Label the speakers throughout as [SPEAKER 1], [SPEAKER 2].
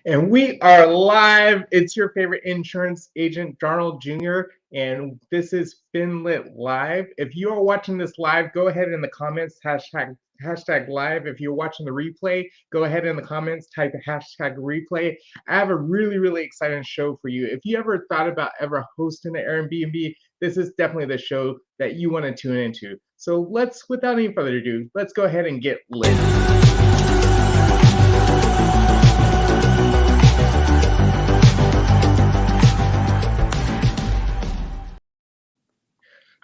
[SPEAKER 1] And we are live. It's your favorite insurance agent, Darnold Jr., and this is FinLit Live. If you are watching this live, go ahead in the comments, hashtag live. If you're watching the replay, go ahead in the comments, type hashtag replay. I have a really exciting show for you. If you ever thought about ever hosting an Airbnb, this is definitely the show that you want to tune into. So without any further ado, let's go ahead and get lit.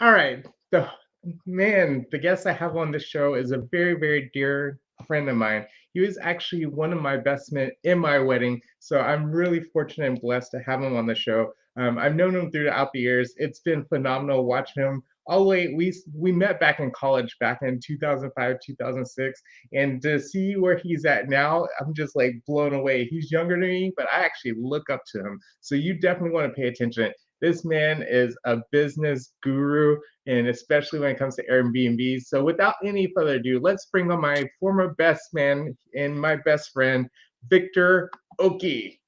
[SPEAKER 1] All right. The guest I have on this show is a very dear friend of mine. He was actually one of my best men in my wedding. So I'm really fortunate and blessed to have him on the show. I've known him throughout the years. It's been phenomenal watching him. All the way, we met back in college back in 2005, 2006. And to see where he's at now, I'm just like blown away. He's younger than me, but I actually look up to him. So you definitely want to pay attention. This man is a business guru, and especially when it comes to Airbnb. So without any further ado, let's bring on my former best man and my best friend, Victor Oki.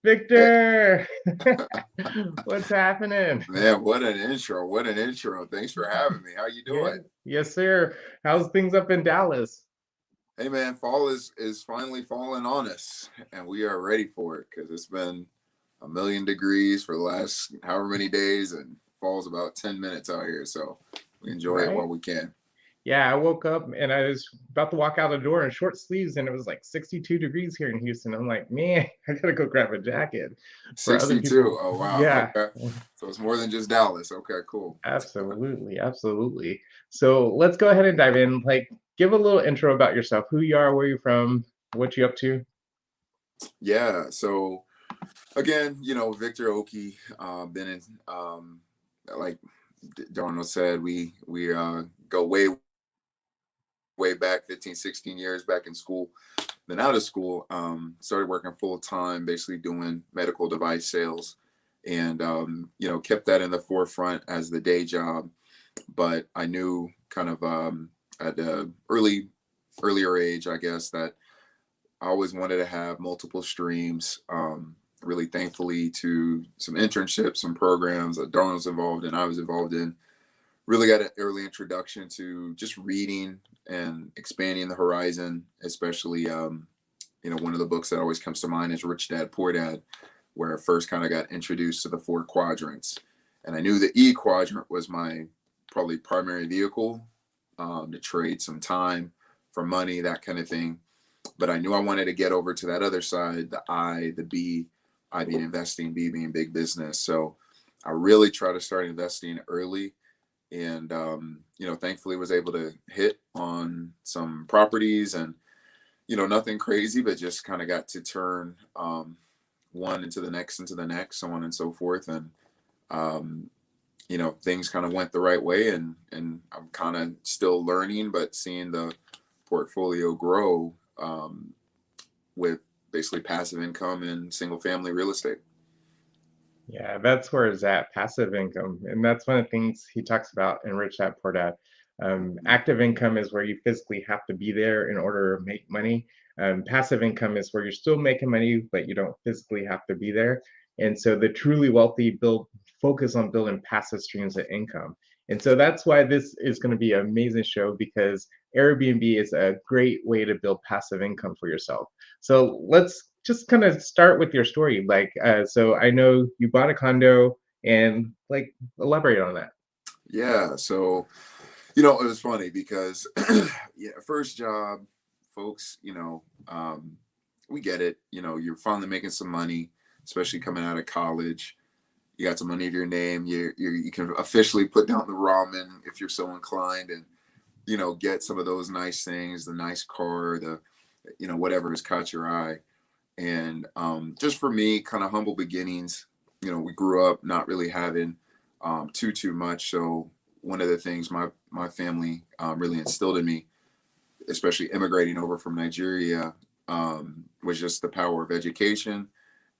[SPEAKER 1] Victor, what's happening?
[SPEAKER 2] Man, what an intro. What an intro. Thanks for having me. How you doing?
[SPEAKER 1] Yes, sir. How's things up in Dallas?
[SPEAKER 2] Hey man, fall is finally falling on us, and we are ready for it because it's been a million degrees for the last however many days, and fall's about 10 minutes out here, so we enjoy it while we can.
[SPEAKER 1] Yeah, I woke up and I was about to walk out the door in short sleeves, and it was like 62 degrees here in Houston. I'm like, man, I gotta go grab a jacket. For other
[SPEAKER 2] 62.
[SPEAKER 1] people.
[SPEAKER 2] Oh wow.
[SPEAKER 1] Yeah.
[SPEAKER 2] Okay. So it's more than just Dallas. Okay, cool.
[SPEAKER 1] Absolutely. So let's go ahead and dive in. Like, give a little intro about yourself, who you are, where you're from, what you up to.
[SPEAKER 2] Yeah. So again, Victor Oki, been in, like Darnold said, we go way back 15, 16 years back in school. Then out of school, started working full time, basically doing medical device sales, and kept that in the forefront as the day job. But I knew kind of at the earlier age, I guess, that I always wanted to have multiple streams. Really thankfully to some internships, some programs that Darnold was involved in, I was involved in, really got an early introduction to just reading and expanding the horizon, especially, one of the books that always comes to mind is Rich Dad, Poor Dad, where I first kind of got introduced to the 4 quadrants. And I knew the E quadrant was my probably primary vehicle to trade some time for money, that kind of thing. But I knew I wanted to get over to that other side, the I, the B, I being investing, B being big business. So I really try to start investing early, and thankfully was able to hit on some properties, and nothing crazy, but just kind of got to turn one into the next, so on and so forth. And things kind of went the right way, and I'm kind of still learning, but seeing the portfolio grow with basically passive income and single family real estate.
[SPEAKER 1] Yeah, that's where it's at, passive income. And that's one of the things he talks about in Rich Dad Poor Dad. Active income is where you physically have to be there in order to make money. Passive income is where you're still making money, but you don't physically have to be there. And so the truly wealthy focus on building passive streams of income. And so that's why this is going to be an amazing show, because Airbnb is a great way to build passive income for yourself. So let's just kind of start with your story. Like, so I know you bought a condo, and like, elaborate on that.
[SPEAKER 2] Yeah. So, it was funny because, first job, folks, we get it. You're finally making some money, especially coming out of college. You got some money to your name. You can officially put down the ramen if you're so inclined, and get some of those nice things, the nice car, the whatever has caught your eye. And just for me, kind of humble beginnings. We grew up not really having too much. So one of the things my family really instilled in me, especially immigrating over from Nigeria, was just the power of education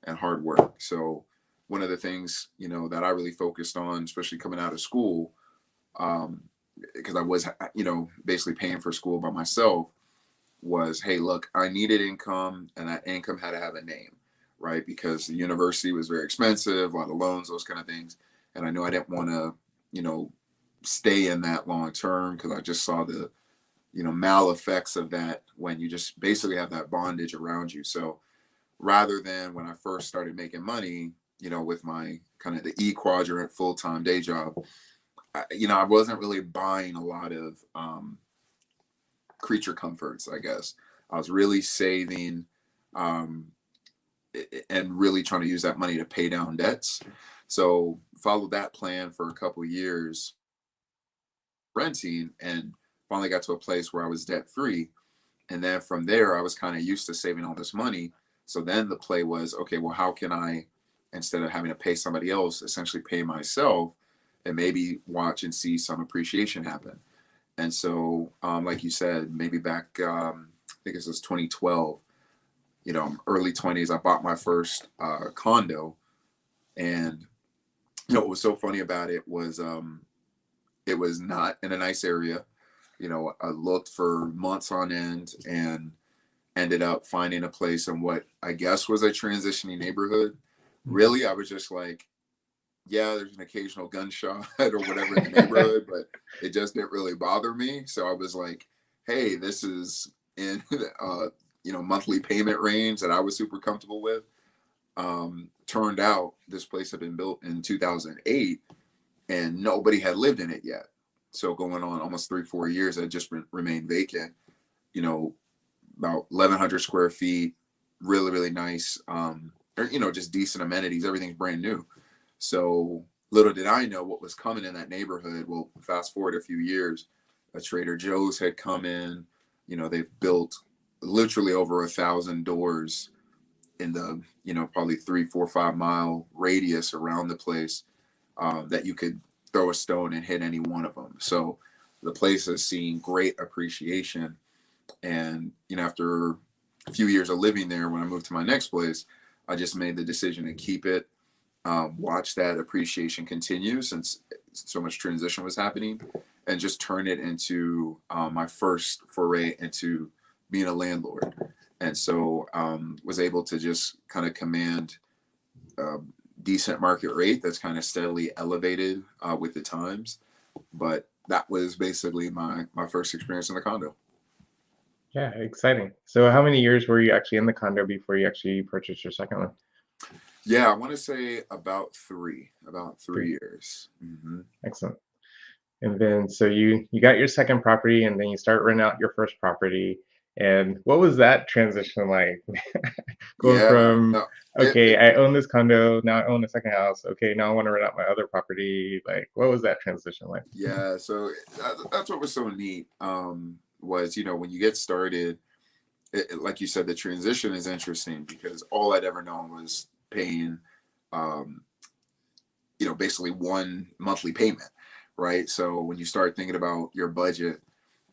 [SPEAKER 2] and hard work. So one of the things, that I really focused on, especially coming out of school, because I was, basically paying for school by myself, was, hey, look, I needed income, and that income had to have a name. right? Because the university was very expensive, a lot of loans, those kind of things. And I knew I didn't want to, you know, stay in that long term because I just saw the, you know, mal effects of that when you just basically have that bondage around you. So rather than when I first started making money, you know, with my kind of the E quadrant full time day job, you know, I wasn't really buying a lot of creature comforts, I guess. I was really saving um, and really trying to use that money to pay down debts. So followed that plan for a couple years renting and finally got to a place where I was debt free. And then from there, I was kind of used to saving all this money. So then the play was, okay, well, how can I, instead of having to pay somebody else, essentially pay myself and maybe watch and see some appreciation happen. And so, like you said, maybe back, I think it was 2012, you know, early 20s, I bought my first condo. And, you know, what was so funny about it was not in a nice area. You know, I looked for months on end and ended up finding a place in what I guess was a transitioning neighborhood. Really, I was just like, yeah, there's an occasional gunshot or whatever in the neighborhood, but it just didn't really bother me. So I was like, hey, this is in you know, monthly payment range that I was super comfortable with. Turned out this place had been built in 2008 and nobody had lived in it yet. So going on almost 3-4 years, it just remained vacant. You know, about 1,100 square feet, really, really nice. Or, you know, just decent amenities. Everything's brand new. So little did I know what was coming in that neighborhood. Well, fast forward a few years, a Trader Joe's had come in. You know, they've built literally over 1,000 doors in the, you know, probably 3, 4, 5 mile radius around the place that you could throw a stone and hit any one of them. So the place has seen great appreciation. And, you know, after a few years of living there, when I moved to my next place, I just made the decision to keep it, watch that appreciation continue since so much transition was happening, and just turn it into my first foray into being a landlord. And so was able to just kind of command a decent market rate that's kind of steadily elevated with the times. But that was basically my first experience in the condo.
[SPEAKER 1] Yeah, exciting. So how many years were you actually in the condo before you actually purchased your second one?
[SPEAKER 2] Yeah, I want to say about
[SPEAKER 1] Three.
[SPEAKER 2] 3 years. Hmm.
[SPEAKER 1] Excellent. And then so you got your second property and then you start renting out your first property. And what was that transition like? Going
[SPEAKER 2] Yeah,
[SPEAKER 1] from
[SPEAKER 2] no,
[SPEAKER 1] okay, I own this condo, now I own a second house. Okay, now I want to rent out my other property. Like, what was that transition like?
[SPEAKER 2] yeah. So that's what was so neat. Was, you know, when you get started, like you said, the transition is interesting because all I'd ever known was paying, um, you know, basically one monthly payment, right? So when you start thinking about your budget,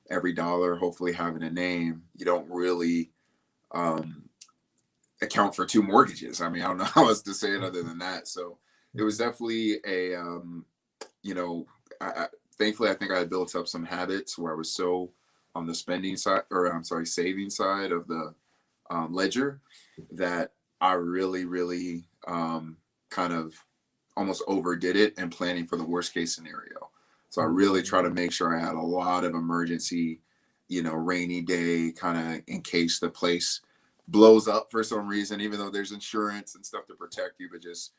[SPEAKER 2] every dollar hopefully having a name, you don't really um, account for two mortgages. I mean, I don't know how else to say it other than that. So it was definitely a, you know, thankfully I think I had built up some habits where I was so on the spending side, or I'm sorry, saving side of the ledger, that I really, really kind of almost overdid it and planning for the worst case scenario. So I really try to make sure I had a lot of emergency, you know, rainy day kind of in case the place blows up for some reason, even though there's insurance and stuff to protect you, but just,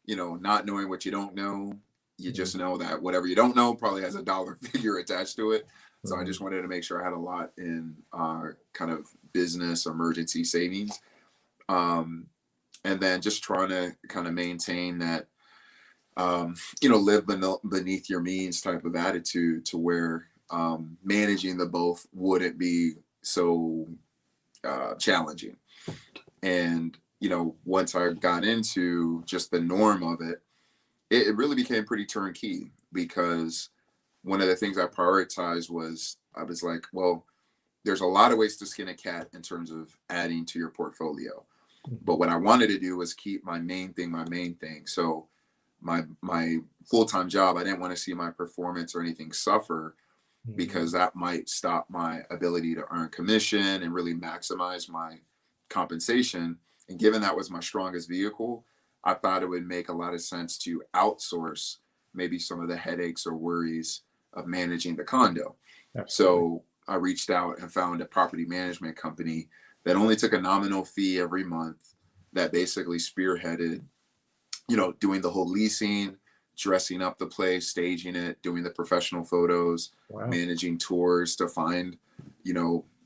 [SPEAKER 2] you know, not knowing what you don't know, you just know that whatever you don't know probably has a dollar figure attached to it. So I
[SPEAKER 1] Mhm.
[SPEAKER 2] just wanted to make sure I had a lot in kind of business emergency savings. Um, and then just trying to kind of maintain that, you know, live beneath your means type of attitude to where managing the both wouldn't be so challenging. And, you know, once I got into just the norm of it, it really became pretty turnkey because one of the things I prioritized was I was like, well, there's a lot of ways to skin a cat in terms of adding to your portfolio. But what I wanted to do was keep my main thing my main thing. So my full-time job, I didn't want to see my performance or anything suffer because
[SPEAKER 1] Mhm.
[SPEAKER 2] that might stop my ability to earn commission and really maximize my compensation. And given that was my strongest vehicle, I thought it would make a lot of sense to outsource maybe some of the headaches or worries of managing the condo.
[SPEAKER 1] Absolutely.
[SPEAKER 2] So I reached out and found a property management company that only took a nominal fee every month, that basically spearheaded, doing the whole leasing, dressing up the place, staging it, doing the professional photos,
[SPEAKER 1] Wow.
[SPEAKER 2] managing tours to find,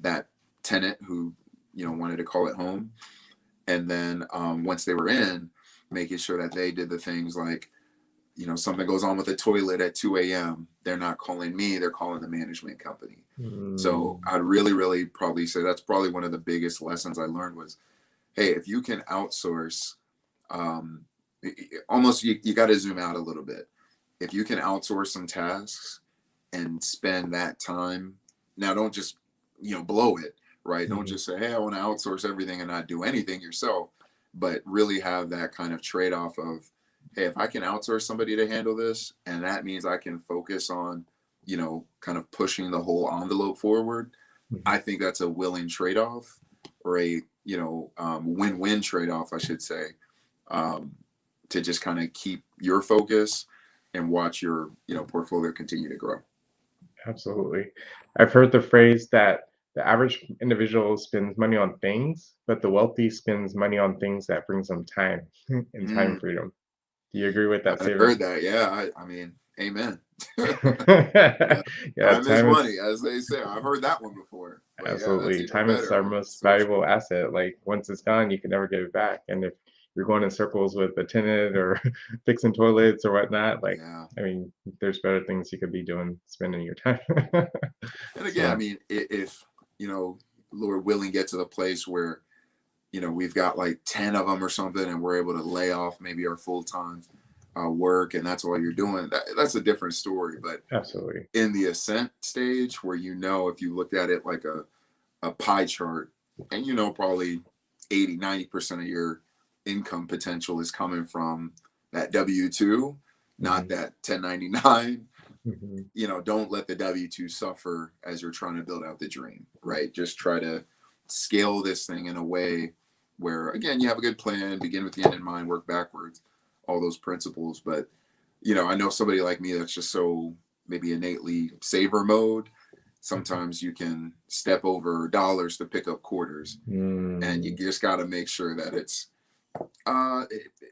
[SPEAKER 2] that tenant who, wanted to call it home. And then once they were in, making sure that they did the things like, something goes on with the toilet at 2 a.m. They're not calling me, they're calling the management company. So
[SPEAKER 1] Mm,
[SPEAKER 2] I'd really, really probably say that's probably one of the biggest lessons I learned was, hey, if you can outsource, um, almost you got to zoom out a little bit. If you can outsource some tasks and spend that time, now don't just blow it, right? Don't
[SPEAKER 1] mhm.
[SPEAKER 2] just say, hey, I want to outsource everything and not do anything yourself, but really have that kind of trade-off of, hey, if I can outsource somebody to handle this, and that means I can focus on kind of pushing the whole envelope forward,
[SPEAKER 1] Mhm.
[SPEAKER 2] I think that's a willing trade-off, or a win-win trade-off, I should say, um, to just kind of keep your focus and watch your portfolio continue to grow.
[SPEAKER 1] Absolutely. I've heard the phrase that the average individual spends money on things, but the wealthy spends money on things that brings them time and time
[SPEAKER 2] Mm,
[SPEAKER 1] freedom. Do you agree with that
[SPEAKER 2] I've
[SPEAKER 1] statement?
[SPEAKER 2] heard that. Yeah, I mean, amen. Yeah,
[SPEAKER 1] Yeah,
[SPEAKER 2] time is
[SPEAKER 1] time is
[SPEAKER 2] money, as they say. I've heard that one before, but yeah, that's
[SPEAKER 1] absolutely.
[SPEAKER 2] even
[SPEAKER 1] Time is our
[SPEAKER 2] better.
[SPEAKER 1] most
[SPEAKER 2] So
[SPEAKER 1] valuable
[SPEAKER 2] true.
[SPEAKER 1] asset. Like once it's gone, you can never get it back. And if you're going in circles with a tenant or fixing toilets or whatnot, like
[SPEAKER 2] Yeah.
[SPEAKER 1] I mean, there's better things you could be doing, spending your time.
[SPEAKER 2] And again, I
[SPEAKER 1] So
[SPEAKER 2] mean, if Lord willing, get to the place where we've got like 10 of them or something, and we're able to lay off maybe our full-time work, and that's all you're doing, that's a different story. But
[SPEAKER 1] absolutely.
[SPEAKER 2] in the ascent stage, where if you looked at it like a pie chart, and probably 80-90% of your income potential is coming from that W2, not
[SPEAKER 1] Mhm,
[SPEAKER 2] that 1099.
[SPEAKER 1] mhm.
[SPEAKER 2] Don't let the W2 suffer as you're trying to build out the dream, right? Just try to scale this thing in a way where, again, you have a good plan, begin with the end in mind, work backwards, all those principles. But, I know somebody like me that's just so maybe innately saver mode.
[SPEAKER 1] Mhm.
[SPEAKER 2] Sometimes you can step over dollars to pick up quarters, and you
[SPEAKER 1] Mm,
[SPEAKER 2] just got to make sure that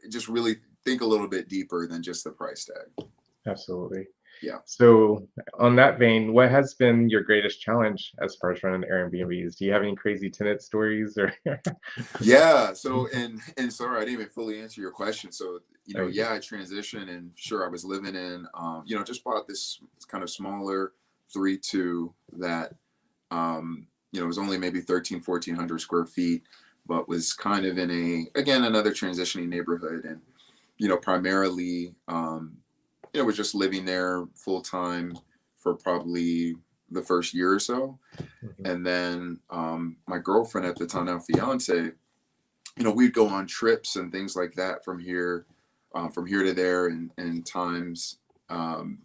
[SPEAKER 2] just really think a little bit deeper than just the price tag.
[SPEAKER 1] absolutely.
[SPEAKER 2] Yeah.
[SPEAKER 1] So, on that vein, what has been your greatest challenge as far as running Airbnbs? Do you have any crazy tenant stories or
[SPEAKER 2] Yeah. So, and sorry, I didn't even fully answer your question. So,
[SPEAKER 1] like,
[SPEAKER 2] yeah, I transitioned, and sure, I was living in, just bought this kind of smaller 3-2 that, was only maybe 1,300-1,400 square feet, but was kind of in again, another transitioning neighborhood. And, primarily, was just living there full time for probably the first year or so.
[SPEAKER 1] mhm,
[SPEAKER 2] And then my girlfriend at the time, now fiance, we'd go on trips and things like that from here to there, and times, um,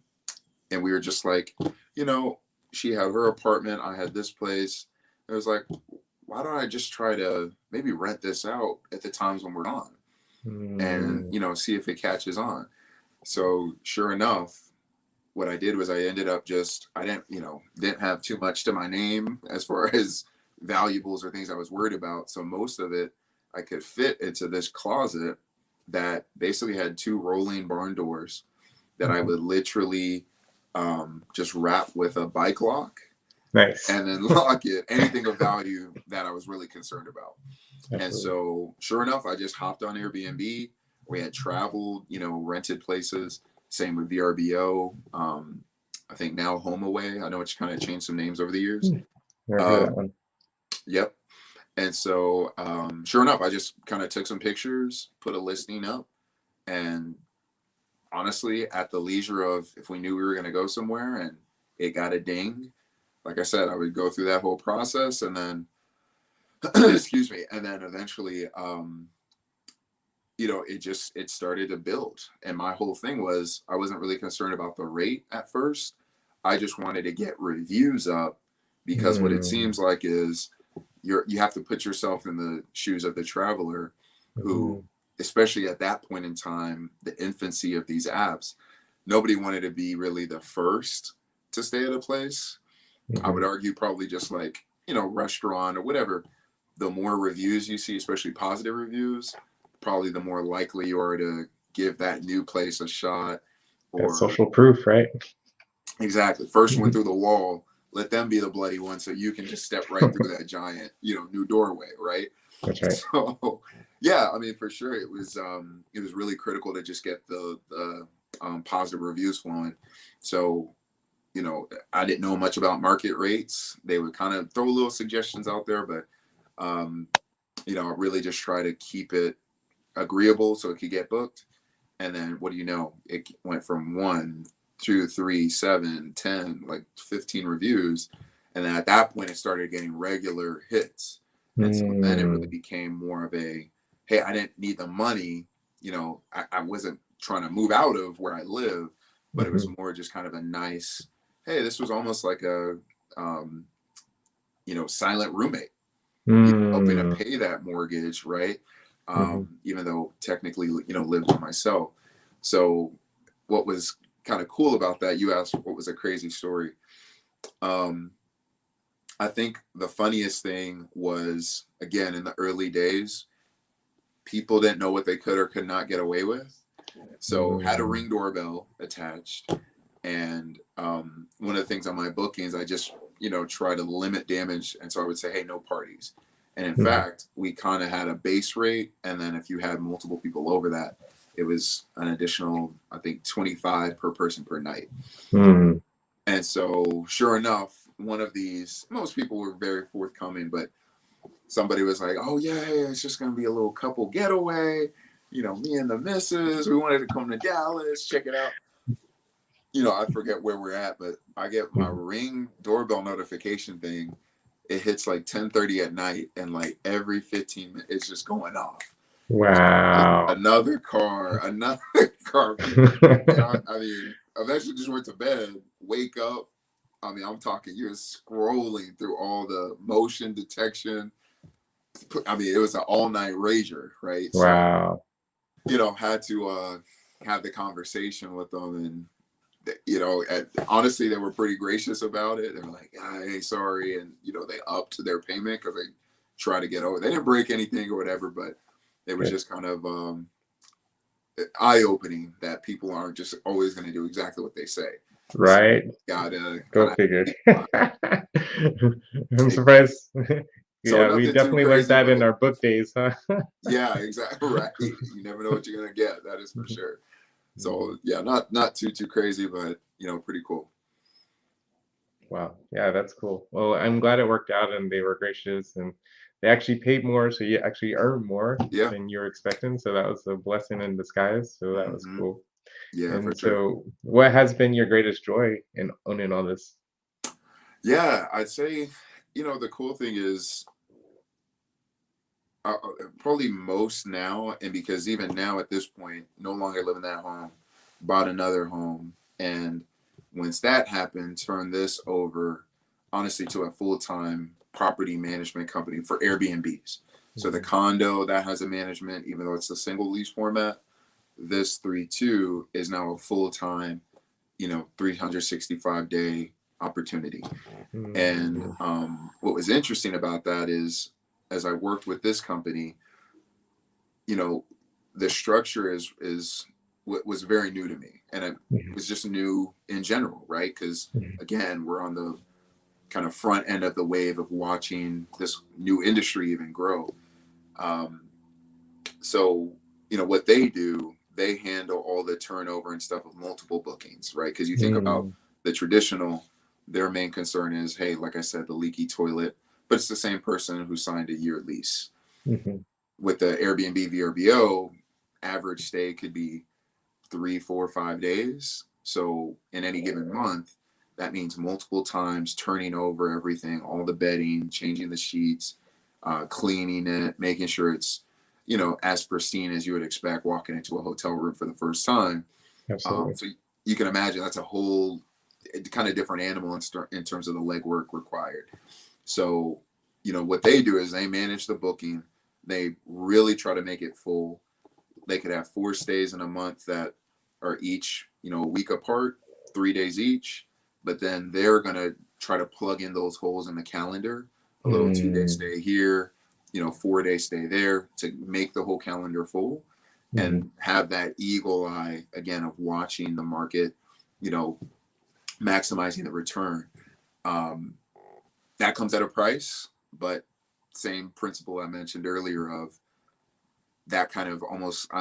[SPEAKER 2] and we were just like, you know, she had her apartment, I had this place. It was like, why don't I just try to maybe rent this out at the times when we're on, and
[SPEAKER 1] mm,
[SPEAKER 2] see if it catches on. So sure enough, what I did was I ended up just, I didn't have too much to my name as far as valuables or things I was worried about. So most of it I could fit into this closet that basically had two rolling barn doors that I
[SPEAKER 1] mhm.
[SPEAKER 2] would literally just wrap with a bike lock
[SPEAKER 1] Nice.
[SPEAKER 2] and then lock it, anything of value that I was really concerned about. And
[SPEAKER 1] Absolutely.
[SPEAKER 2] so, sure enough, I just hopped on Airbnb. We had traveled, rented places. Same with VRBO. I think now HomeAway. I know it's kind of changed some names over the years.
[SPEAKER 1] Hmm, never heard of that
[SPEAKER 2] Um,
[SPEAKER 1] one.
[SPEAKER 2] yep. And so, sure enough, I just kind of took some pictures, put a listing up, and honestly, at the leisure of if we knew we were going to go somewhere and it got a ding, like I said, I would go through that whole process, and then, excuse me, and then eventually, it started to build. And my whole thing was I wasn't really concerned about the rate at first. I just wanted to get reviews up, because what it
[SPEAKER 1] Mm,
[SPEAKER 2] seems like is you have to put yourself in the shoes of the traveler who,
[SPEAKER 1] Mhm.
[SPEAKER 2] especially at that point in time, the infancy of these apps, nobody wanted to be really the first to stay at a place. I would
[SPEAKER 1] Mhm.
[SPEAKER 2] argue probably just like, restaurant or whatever, the more reviews you see, especially positive reviews, probably the more likely you are to give that new place a shot.
[SPEAKER 1] That's
[SPEAKER 2] Or
[SPEAKER 1] social proof, right?
[SPEAKER 2] exactly, first one
[SPEAKER 1] Mhm.
[SPEAKER 2] through the wall, let them be the bloody one so you can just step right through that giant, new doorway, right?
[SPEAKER 1] That's right.
[SPEAKER 2] So yeah, I mean, for sure it was really critical to just get the positive reviews flowing. So I didn't know much about market rates. They would kind of throw little suggestions out there, but um, I really just try to keep it agreeable so it could get booked. And then what do you know? It went from 1, 2, 3, 7, 10, like 15 reviews. And then at that point, it started getting regular hits. And so then it really
[SPEAKER 1] Mm.
[SPEAKER 2] became more of a, hey, I didn't need the money. I wasn't trying to move out of where I live, but it was
[SPEAKER 1] Mhm.
[SPEAKER 2] more just kind of a nice, hey, this was almost like a, um, silent roommate, helping to
[SPEAKER 1] Mm.
[SPEAKER 2] pay that mortgage, right?
[SPEAKER 1] Mhm.
[SPEAKER 2] Even though technically, lived with myself. So what was kind of cool about that, you asked what was a crazy story. Um, I think the funniest thing was, again, in the early days, people didn't know what they could or could not get away with. So had a
[SPEAKER 1] Mm.
[SPEAKER 2] Ring doorbell attached. And one of the things on my bookings, I just, try to limit damage. And so I would say, hey, no parties. And in
[SPEAKER 1] Mhm.
[SPEAKER 2] fact, we kind of had a base rate. And then if you had multiple people over that, it was an additional, I think, 25 per person per night.
[SPEAKER 1] Mm.
[SPEAKER 2] And so, sure enough, one of these, most people were very forthcoming, but somebody was like, oh, yeah, it's just going to be a little couple getaway. Me and the missus, we wanted to come to Dallas, check it out. I forget where we're at, but I get my
[SPEAKER 1] Mhm.
[SPEAKER 2] Ring doorbell notification thing. It hits like 10:30 at night, and like every 15 minutes, it's just going off.
[SPEAKER 1] Wow.
[SPEAKER 2] Another car, another car. And I mean, eventually just went to bed, wake up. I mean, I'm talking, you're scrolling through all the motion detection. I mean, it was an all night rager, right? So,
[SPEAKER 1] Wow.
[SPEAKER 2] had to have the conversation with them. And honestly, they were pretty gracious about it. They were like, hey, sorry. And, they upped their payment because they tried to get over. They didn't break anything or whatever, but it was
[SPEAKER 1] Good.
[SPEAKER 2] just kind of eye opening that people aren't just always going to do exactly what they say. So,
[SPEAKER 1] Right?
[SPEAKER 2] gotta kind
[SPEAKER 1] Go
[SPEAKER 2] of
[SPEAKER 1] figure.
[SPEAKER 2] keep in
[SPEAKER 1] I'm
[SPEAKER 2] mind.
[SPEAKER 1] surprised.
[SPEAKER 2] So
[SPEAKER 1] Yeah, we
[SPEAKER 2] nothing too
[SPEAKER 1] definitely learned
[SPEAKER 2] crazy,
[SPEAKER 1] that in
[SPEAKER 2] but
[SPEAKER 1] our book days, huh?
[SPEAKER 2] yeah, exactly right. You never know what you're gonna get. That is for sure.
[SPEAKER 1] Mhm.
[SPEAKER 2] So yeah, not too crazy, but pretty cool.
[SPEAKER 1] Wow. Yeah, that's cool. Well, I'm glad it worked out and they were gracious and they actually paid more, so you actually earned more
[SPEAKER 2] Yeah.
[SPEAKER 1] than you were expecting. So that was a blessing in disguise. So that was
[SPEAKER 2] Hmm.
[SPEAKER 1] cool.
[SPEAKER 2] Yeah, for
[SPEAKER 1] And
[SPEAKER 2] sure.
[SPEAKER 1] so, what has been your greatest joy in owning all this?
[SPEAKER 2] Yeah, I'd say, the cool thing is probably most now, and because even now at this point, no longer live in that home, bought another home, and once that happened, turned this over, honestly, to a full-time property management company for Airbnbs. So the
[SPEAKER 1] Mhm.
[SPEAKER 2] condo that has a management, even though it's a single lease format, this 3-2 is now a full-time, 365-day opportunity. And
[SPEAKER 1] Mm.
[SPEAKER 2] what was interesting about that is, as I worked with this company, you know, the structure is what was very new to me, and it
[SPEAKER 1] Mhm.
[SPEAKER 2] was just new in general, right? Because
[SPEAKER 1] Mhm.
[SPEAKER 2] again, we're on the kind of front end of the wave of watching this new industry even grow. Um, so what they do, they handle all the turnover and stuff of multiple bookings, right? Because you think about
[SPEAKER 1] Mm.
[SPEAKER 2] the traditional, their main concern is, hey, like I said, the leaky toilet, but it's the same person who signed a year lease.
[SPEAKER 1] Mhm.
[SPEAKER 2] With the Airbnb VRBO, average stay could be 3, 4, 5 days. So in any given month, that means multiple times turning over everything, all the bedding, changing the sheets, cleaning it, making sure it's, as pristine as you would expect walking into a hotel room for the first time.
[SPEAKER 1] Absolutely.
[SPEAKER 2] So you can imagine that's a whole kind of different animal in terms of the legwork required. So what they do is they manage the booking. They really try to make it full. They could have 4 stays in a month that are each, a week apart, 3 days each. But then they're going to try to plug in those holes in the calendar, a little 2-day stay here, 4-day stay there to make the whole calendar full and have that eagle eye again of watching the market, maximizing the return. That comes at a price, but same principle I mentioned earlier of that kind of I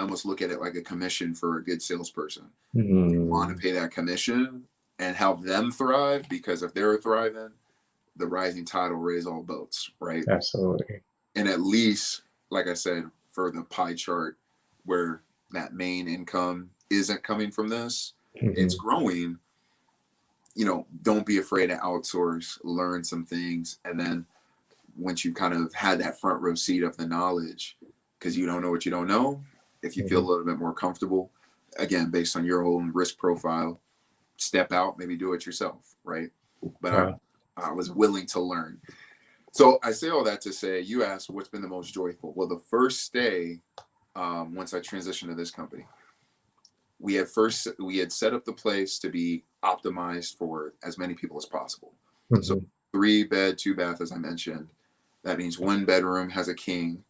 [SPEAKER 2] almost look at it like a commission for a good salesperson. You want to pay that commission and help them thrive, because if they're thriving, the rising tide will raise all boats, right?
[SPEAKER 1] Absolutely.
[SPEAKER 2] And at least, like I said, for the pie chart where that main income isn't coming from this, it's growing. Don't be afraid to outsource, learn some things. And then once you kind of had that front row seat of the knowledge, because you don't know what you don't know, if you feel a little bit more comfortable, again, based on your own risk profile, step out, maybe do it yourself, right? But I was willing to learn. So I say all that to say, you asked what's been the most joyful. Well, the first stay, once I transitioned to this company, we had set up the place to be optimized for as many people as possible. So 3 bed, 2 bath, as I mentioned. That means 1 bedroom has a king.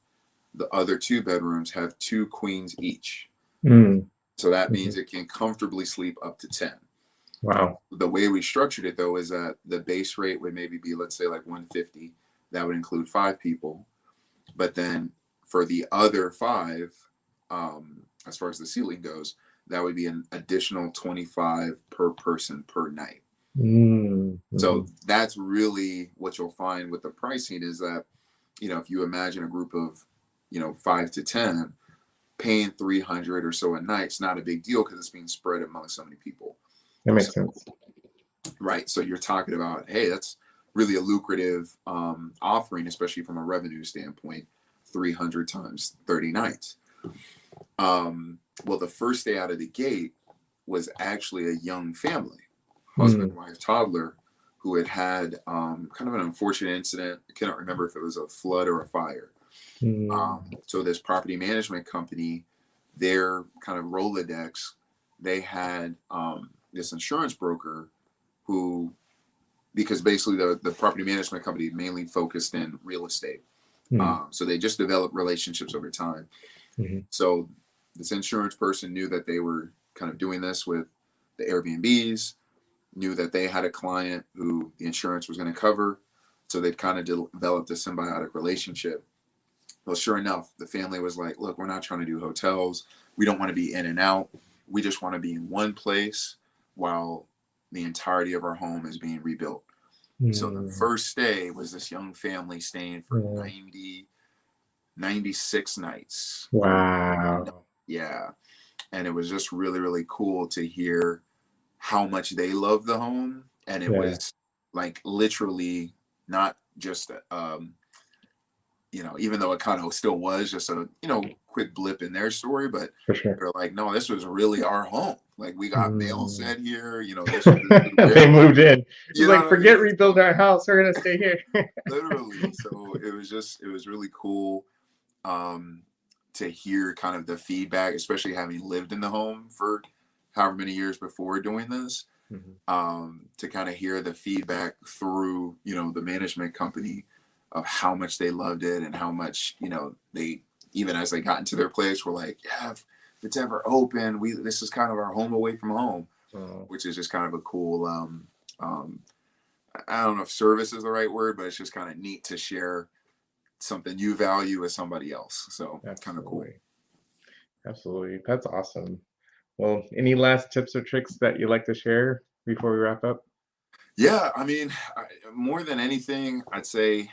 [SPEAKER 2] The other 2 bedrooms have 2 queens each. So that means it can comfortably sleep up to 10.
[SPEAKER 1] Wow.
[SPEAKER 2] The way we structured it, though, is that the base rate would maybe be, let's say, like $150. That would include 5 people. But then for the other 5, as far as the ceiling goes, that would be an additional $25 per person per night. So that's really what you'll find with the pricing is that, if you imagine a group of, 5 to 10, paying $300 or so a night is not a big deal because it's being spread among so many people.
[SPEAKER 1] That makes sense.
[SPEAKER 2] Right. So you're talking about, hey, that's really a lucrative offering, especially from a revenue standpoint, 300 times 30 nights. Well, the first day out of the gate was actually a young family, husband, wife, toddler, who had kind of an unfortunate incident. I cannot remember if it was a flood or a fire. So this property management company, their kind of Rolodex, they had this insurance broker who, because basically the property management company mainly focused in real estate. So they just developed relationships over time. So this insurance person knew that they were kind of doing this with the Airbnbs, knew that they had a client who the insurance was going to cover. So they'd kind of developed a symbiotic relationship. Well, sure enough, the family was like, look, we're not trying to do hotels. We don't want to be in and out. We just want to be in one place while the entirety of our home is being rebuilt. So the first stay was this young family staying for 96 nights.
[SPEAKER 1] Wow.
[SPEAKER 2] Yeah. And it was just really, really cool to hear how much they love the home. And it was like literally not just, even though it kind of still was just a, quick blip in their story, but
[SPEAKER 1] For sure.
[SPEAKER 2] they're like, no, this was really our home. Like we got mail set here, this
[SPEAKER 1] They moved in. It's like, forget
[SPEAKER 2] I mean?
[SPEAKER 1] rebuild our house. We're going to stay here.
[SPEAKER 2] Literally. So it was really cool to hear kind of the feedback, especially having lived in the home for however many years before doing this, to kind of hear the feedback through, the management company of how much they loved it and how much, they, even as they got into their place, were like, yeah, if it's ever open, this is kind of our home away from home, which is just kind of a cool, I don't know if service is the right word, but it's just kind of neat to share something you value with somebody else. So that's kind of cool.
[SPEAKER 1] Absolutely. That's awesome. Well, any last tips or tricks that you'd like to share before we wrap up?
[SPEAKER 2] Yeah, I mean, more than anything, I'd say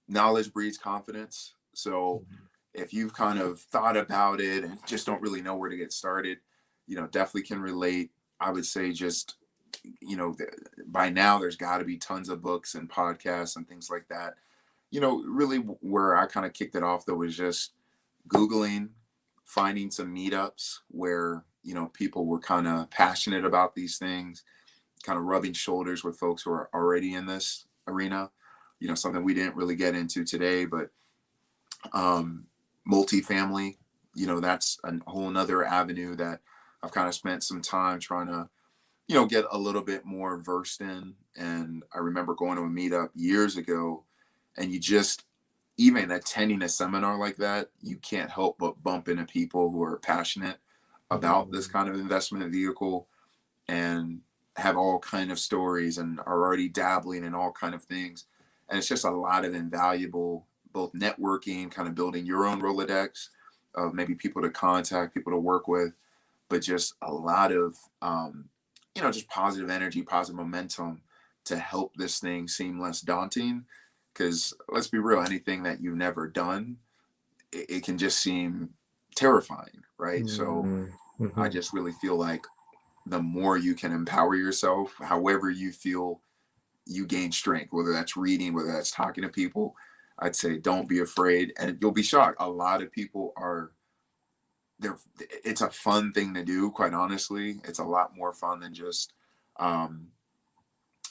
[SPEAKER 2] knowledge breeds confidence. So if you've kind of thought about it and just don't really know where to get started, definitely can relate. I would say just, by now there's got to be tons of books and podcasts and things like that. Really where I kind of kicked it off though was just Googling, finding some meetups where, people were kind of passionate about these things, kind of rubbing shoulders with folks who are already in this arena, something we didn't really get into today, but multifamily, that's a whole nother avenue that I've kind of spent some time trying to, get a little bit more versed in. And I remember going to a meetup years ago, and you just, even attending a seminar like that, you can't help but bump into people who are passionate about this kind of investment vehicle and have all kind of stories and are already dabbling in all kind of things. And it's just a lot of invaluable, both networking, kind of building your own Rolodex of maybe people to contact, people to work with, but just a lot of, just positive energy, positive momentum to help this thing seem less daunting. Because let's be real, anything that you've never done, it can just seem terrifying, right? So I
[SPEAKER 1] Mm-hmm.
[SPEAKER 2] just really feel like the more you can empower yourself, however you feel you gain strength, whether that's reading, whether that's talking to people, I'd say don't be afraid. And you'll be shocked. A lot of people it's a fun thing to do, quite honestly. It's a lot more fun than just, um,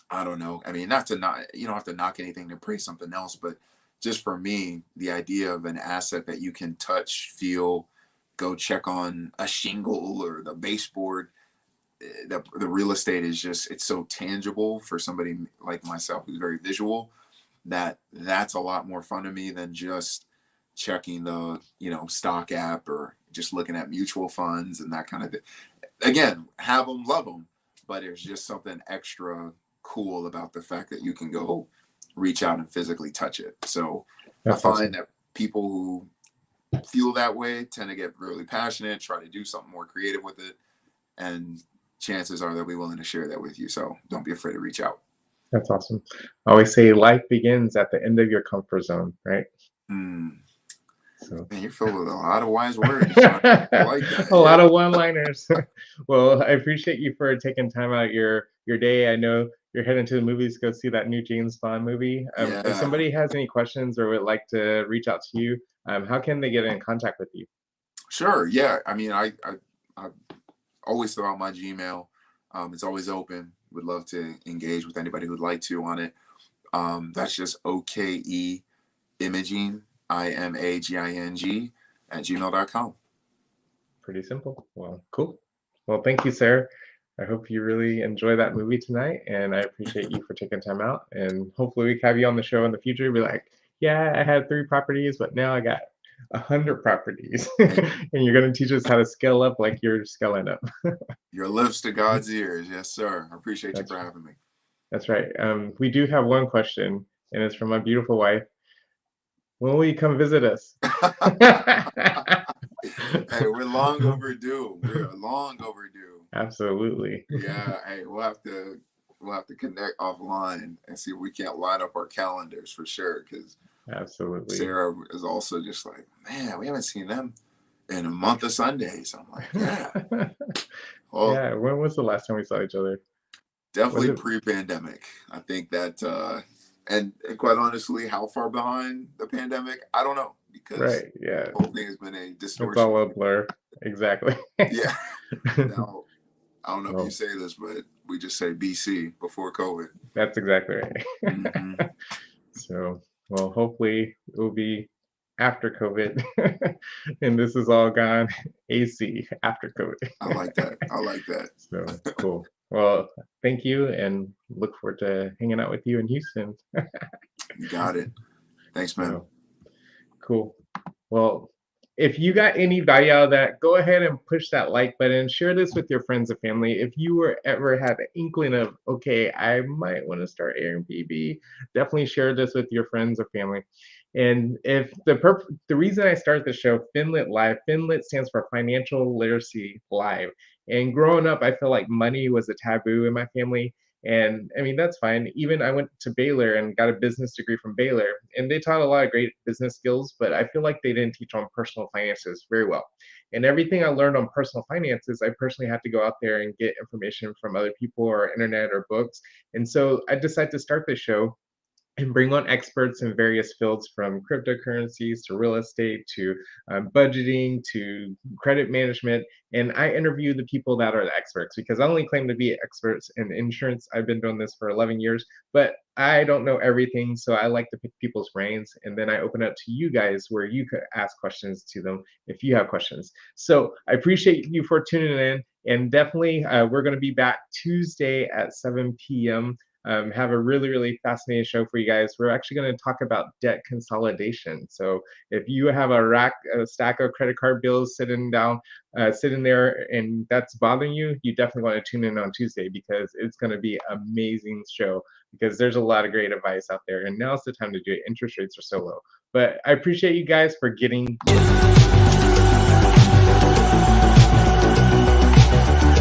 [SPEAKER 2] I don't know. I mean, you don't have to knock anything to praise something else, but just for me, the idea of an asset that you can touch, feel, go check on a shingle or the baseboard, the real estate is just, it's so tangible for somebody like myself who's very visual, that's a lot more fun to me than just checking the stock app or just looking at mutual funds and that kind of thing. Again, have them, love them, but there's just something extra cool about the fact that you can go reach out and physically touch it. So I
[SPEAKER 1] That's
[SPEAKER 2] find
[SPEAKER 1] awesome.
[SPEAKER 2] that people who feel that way tend to get really passionate, try to do something more creative with it, and chances are they'll be willing to share that with you. So don't be afraid to reach out.
[SPEAKER 1] That's awesome. I always say life begins at the end of your comfort zone, right?
[SPEAKER 2] Mm,
[SPEAKER 1] So
[SPEAKER 2] man, you're filled with a lot of wise words. I like
[SPEAKER 1] a
[SPEAKER 2] that.
[SPEAKER 1] lot
[SPEAKER 2] Yeah.
[SPEAKER 1] of one-liners. Well, I appreciate you for taking time out your day. I know you're heading to the movies to go see that new James Bond movie. If
[SPEAKER 2] Yeah.
[SPEAKER 1] somebody has any questions or would like to reach out to you, how can they get in contact with you?
[SPEAKER 2] Sure. Yeah. I mean, I always throw out my Gmail. It's always open. Would love to engage with anybody who'd like to on it. That's just OKE imaging, IMAGING at gmail.com.
[SPEAKER 1] Pretty simple. Well, cool. Well, thank you, Sarah. I hope you really enjoy that movie tonight, and I appreciate you for taking time out. And hopefully, we can have you on the show in the future. Be like, yeah, I had 3 properties, but now I got 100 properties,
[SPEAKER 2] Hey,
[SPEAKER 1] and you're gonna teach us how to scale up like you're scaling up.
[SPEAKER 2] your lips to God's ears. Yes, sir. I appreciate you
[SPEAKER 1] That's
[SPEAKER 2] for having me.
[SPEAKER 1] that's right. We do have one question, and it's from my beautiful wife. When will you come visit us?
[SPEAKER 2] Hey, we're long overdue. We're long overdue.
[SPEAKER 1] Absolutely.
[SPEAKER 2] Yeah, hey, we'll have to connect offline and see if we can't line up our calendars for sure. Because
[SPEAKER 1] Absolutely.
[SPEAKER 2] Sarah is also just like, man, we haven't seen them in a month of Sundays. I'm like, yeah, well,
[SPEAKER 1] Yeah, when was the last time we saw each other? Was
[SPEAKER 2] definitely
[SPEAKER 1] it
[SPEAKER 2] pre-pandemic. I think that, and quite honestly, how far behind the pandemic, I don't know because
[SPEAKER 1] right? Yeah,
[SPEAKER 2] the whole thing has been a
[SPEAKER 1] it's
[SPEAKER 2] distortion.
[SPEAKER 1] all a blur. Exactly.
[SPEAKER 2] Yeah. Now, I don't know if you
[SPEAKER 1] Well,
[SPEAKER 2] say this, but we just say BC before COVID.
[SPEAKER 1] that's exactly right.
[SPEAKER 2] Hmm.
[SPEAKER 1] So, well, hopefully it will be after COVID, and this is all gone AC after
[SPEAKER 2] I
[SPEAKER 1] COVID.
[SPEAKER 2] like that. I like that.
[SPEAKER 1] So cool. Well, thank you, and look forward to hanging out with you in Houston.
[SPEAKER 2] You got it. Thanks, man.
[SPEAKER 1] So cool. Well, if you got any value out of that, go ahead and push that like button. Share this with your friends and family. If you were ever had an inkling of, okay, I might want to start Airbnb, definitely share this with your friends or family. And if the reason I started the show, Finlit Live, Finlit stands for Financial Literacy Live. And growing up, I feel like money was a taboo in my family. And I mean, that's fine. Even I went to Baylor and got a business degree from Baylor, and they taught a lot of great business skills, but I feel like they didn't teach on personal finances very well. And everything I learned on personal finances, I personally had to go out there and get information from other people or internet or books. And so I decided to start this show and bring on experts in various fields from cryptocurrencies to real estate to budgeting to credit management. And I interview the people that are the experts because I only claim to be experts in insurance. I've been doing this for 11 years, but I don't know everything. So I like to pick people's brains. And then I open up to you guys where you could ask questions to them if you have questions. So I appreciate you for tuning in. And definitely, we're going to be back Tuesday at 7 p.m. Have a really, really fascinating show for you guys. We're actually going to talk about debt consolidation. So if you have a stack of credit card bills sitting there, and that's bothering you, you definitely want to tune in on Tuesday because it's going to be an amazing show because there's a lot of great advice out there. And now's the time to do it. Interest rates are so low. But I appreciate you guys for getting